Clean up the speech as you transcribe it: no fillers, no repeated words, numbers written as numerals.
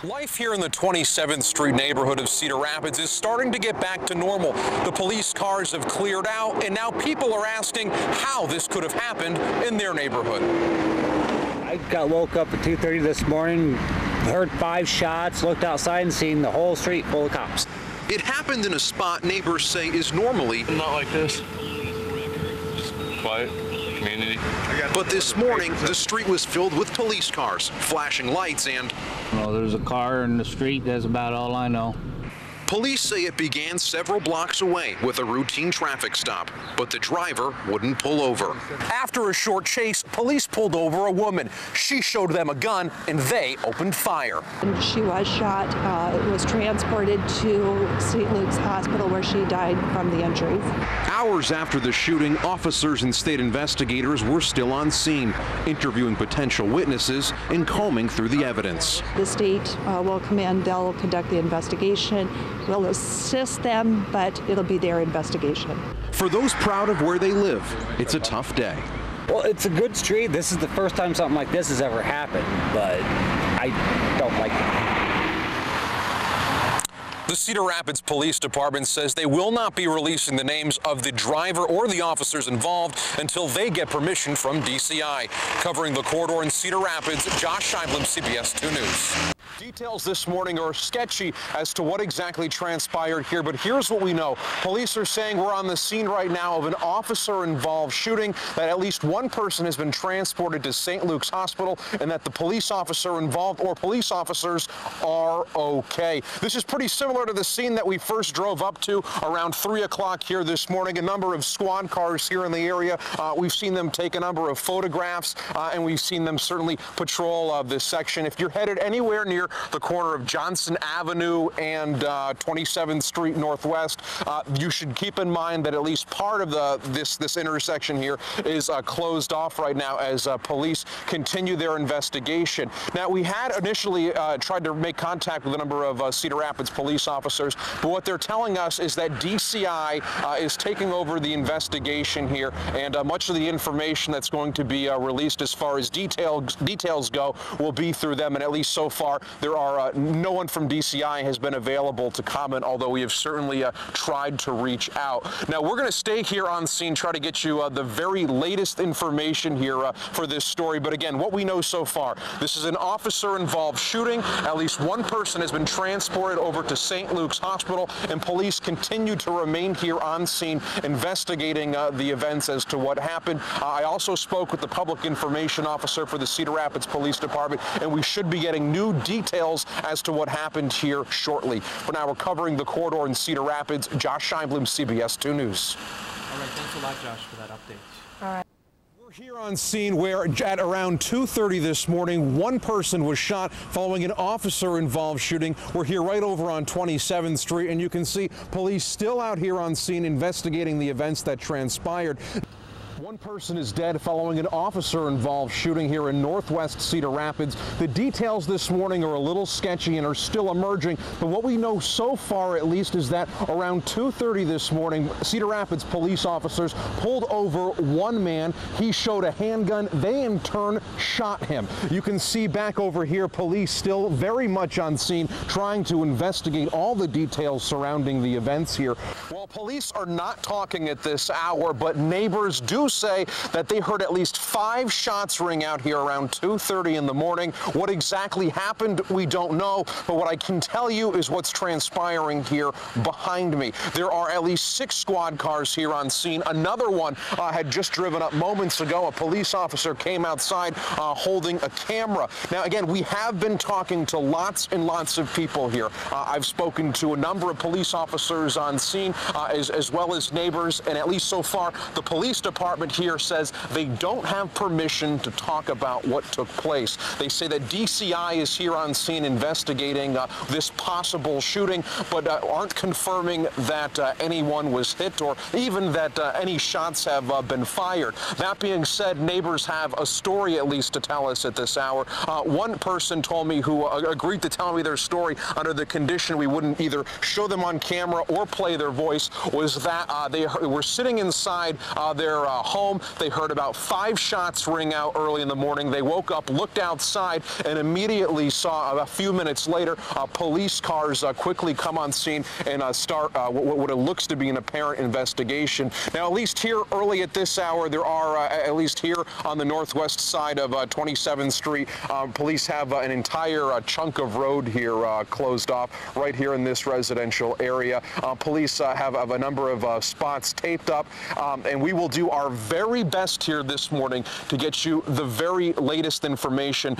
Life here in the 27th Street neighborhood of Cedar Rapids is starting to get back to normal. The police cars have cleared out, and now people are asking how this could have happened in their neighborhood. I woke up at 2:30 this morning, heard 5 shots, looked outside and seen the whole street full of cops. It happened in a spot neighbors say is normally not like this. Just quiet community. But this morning, the street was filled with police cars, flashing lights and... Well, there's a car in the street, that's about all I know. Police say it began several blocks away with a routine traffic stop, but the driver wouldn't pull over. After a short chase, police pulled over a woman. She showed them a gun, and they opened fire. And she was shot. It was transported to St. Luke's Hospital, where she died from the injuries. Hours after the shooting, officers and state investigators were still on scene, interviewing potential witnesses and combing through the evidence. The state will come in, they'll conduct the investigation. We'll assist them, but it'll be their investigation. For those proud of where they live, it's a tough day. Well, it's a good street. This is the first time something like this has ever happened, but I don't like it. The Cedar Rapids Police Department says they will not be releasing the names of the driver or the officers involved until they get permission from DCI. Covering the corridor in Cedar Rapids, Josh Scheinblum, CBS 2 News. Details this morning are sketchy as to what exactly transpired here, but here's what we know. Police are saying we're on the scene right now of an officer-involved shooting, that at least one person has been transported to St. Luke's Hospital, and that the police officer involved or police officers are okay. This is pretty similar to the scene that we first drove up to around 3 o'clock here this morning. A number of squad cars here in the area. We've seen them take a number of photographs, and we've seen them certainly patrol this section. If you're headed anywhere near the corner of Johnson Avenue and 27th Street Northwest, you should keep in mind that at least part of this intersection here is closed off right now as police continue their investigation. Now, we had initially tried to make contact with a number of Cedar Rapids police officers, but what they're telling us is that DCI is taking over the investigation here, and much of the information that's going to be released as far as details go will be through them, and at least so far there are no one from DCI has been available to comment, although we have certainly tried to reach out. Now, we're going to stay here on scene, try to get you the very latest information here for this story, but again, what we know so far, this is an officer-involved shooting. At least one person has been transported over to St. Luke's Hospital, and police continue to remain here on scene investigating the events as to what happened. I also spoke with the public information officer for the Cedar Rapids Police Department, and we should be getting new details as to what happened here shortly. For now, we're covering the corridor in Cedar Rapids. Josh Scheinblum, CBS 2 News. All right, thanks a lot, Josh, for that update. All right. Here on scene where at around 2:30 this morning, one person was shot following an officer-involved shooting. We're here right over on 27th Street, and you can see police still out here on scene investigating the events that transpired. One person is dead following an officer-involved shooting here in northwest Cedar Rapids. The details this morning are a little sketchy and are still emerging, but what we know so far at least is that around 2:30 this morning, Cedar Rapids police officers pulled over one man. He showed a handgun. They in turn shot him. You can see back over here police still very much on scene trying to investigate all the details surrounding the events here. Well, police are not talking at this hour, but neighbors do say that they heard at least 5 shots ring out here around 2:30 in the morning. What exactly happened, we don't know, but what I can tell you is what's transpiring here behind me. There are at least 6 squad cars here on scene. Another one had just driven up moments ago. A police officer came outside holding a camera. Now, again, we have been talking to lots and lots of people here. I've spoken to a number of police officers on scene, as well as neighbors, and at least so far, the police department here says they don't have permission to talk about what took place. They say that DCI is here on scene investigating this possible shooting, but aren't confirming that anyone was hit or even that any shots have been fired. That being said, neighbors have a story at least to tell us at this hour. One person told me who agreed to tell me their story under the condition we wouldn't either show them on camera or play their voice, was that they were sitting inside their home. They heard about 5 shots ring out early in the morning. They woke up, looked outside, and immediately saw a few minutes later police cars quickly come on scene and start what it looks to be an apparent investigation. Now, at least here early at this hour, there are, at least here on the northwest side of 27th Street, police have an entire chunk of road here closed off right here in this residential area. Police have a number of spots taped up, and we will do our very best here this morning to get you the very latest information